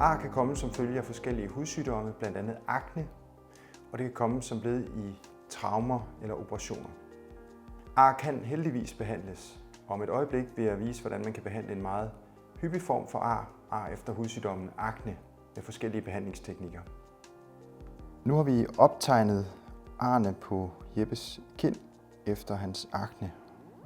Ar kan komme som følge af forskellige hudsygdomme, blandt andet akne, og det kan komme som led i traumer eller operationer. Ar kan heldigvis behandles, og om et øjeblik vil jeg vise, hvordan man kan behandle en meget hyppig form for ar efter hudsygdommen akne med forskellige behandlingsteknikker. Nu har vi optegnet arne på Jeppes kind efter hans akne,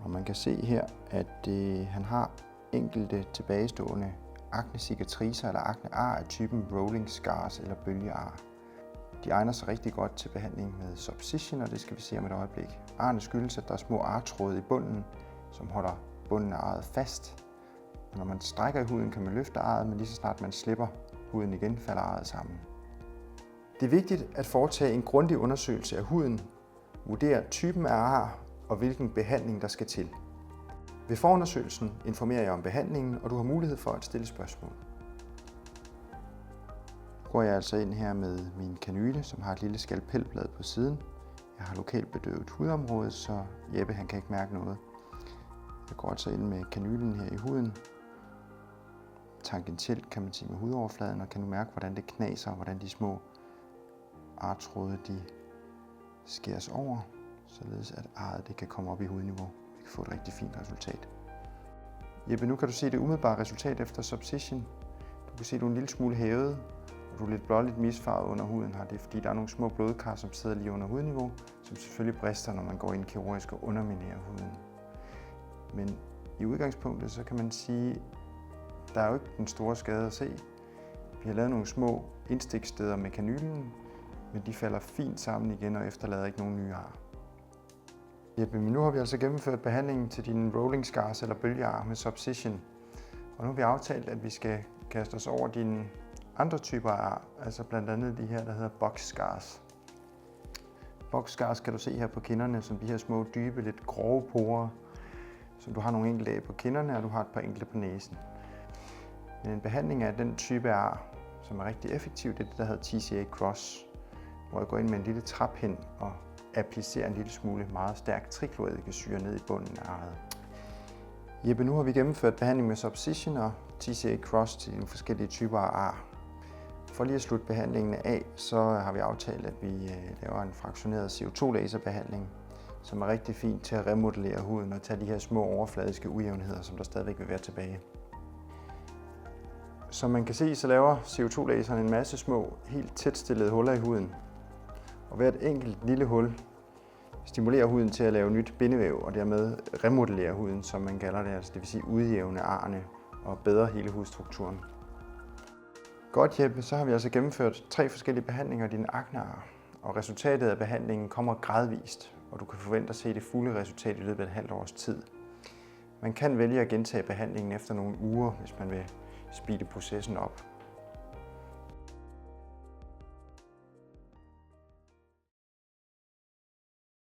og man kan se her, at han har enkelte tilbagestående akne-cicatricer eller akne-ar af typen rolling scars eller bølgear. De egner sig rigtig godt til behandling med Subcision, og det skal vi se om et øjeblik. Arne skyldes, at der er små artråde i bunden, som holder bunden af arret fast. Og når man strækker i huden, kan man løfte arret, men lige så snart man slipper huden igen, falder arret sammen. Det er vigtigt at foretage en grundig undersøgelse af huden, vurdere typen af ar og hvilken behandling der skal til. Ved forundersøgelsen informerer jeg om behandlingen, og du har mulighed for at stille spørgsmål. Nu går jeg altså ind her med min kanyle, som har et lille skalpelblad på siden. Jeg har lokalt bedøvet hudområdet, så Jeppe han kan ikke mærke noget. Jeg går altså ind med kanylen her i huden. Tangentielt kan man sige med hudoverfladen, og kan nu mærke, hvordan det knaser, og hvordan de små artråde de skæres over, således at arret det kan komme op i hudniveau. Vi kan få et rigtig fint resultat. Jeppe, nu kan du se det umiddelbare resultat efter Subcision. Du kan se, at du er en lille smule hævet, og du er lidt blåligt misfarvet under huden her. Det er fordi, der er nogle små blodkar, som sidder lige under hudniveau, som selvfølgelig brister, når man går ind kirurgisk og underminerer huden. Men i udgangspunktet, så kan man sige, der er jo ikke den store skade at se. Vi har lavet nogle små indstiksteder med kanylen, men de falder fint sammen igen og efterlader ikke nogen nye ar. Jeppe, nu har vi altså gennemført behandlingen til dine rolling scars eller bølgear med Subcision. Og nu har vi aftalt, at vi skal kaste os over dine andre typer af ar, altså blandt andet de her, der hedder box scars. Box scars kan du se her på kinderne, som de her små, dybe, lidt grove porer, som du har nogle enkelte af på kinderne, og du har et par enkelte på næsen. Men en behandling af den type af ar, som er rigtig effektiv, det er det, der hedder TCA Cross, hvor jeg går ind med en lille trappind og applicerer en lille smule meget stærk trikloredikesyre ned i bunden af arret. Jeppe, nu har vi gennemført behandling med Subcision og TCA Cross til de forskellige typer af ar. For lige at slutte behandlingen af, så har vi aftalt, at vi laver en fraktioneret CO2-laserbehandling, som er rigtig fint til at remodellere huden og tage de her små overfladiske ujævnheder, som der stadigvæk vil være tilbage. Som man kan se, så laver CO2-laseren en masse små, helt tætstillede huller i huden. Og hvert enkelt lille hul stimulerer huden til at lave nyt bindevæv og dermed remodellere huden, som man kalder det, altså det vil sige udjævne arne og bedre hele hudstrukturen. Godt, Jeppe, så har vi altså gennemført 3 forskellige behandlinger af dine aknear, og resultatet af behandlingen kommer gradvist, og du kan forvente at se det fulde resultat i løbet af et halvt års tid. Man kan vælge at gentage behandlingen efter nogle uger, hvis man vil speede processen op.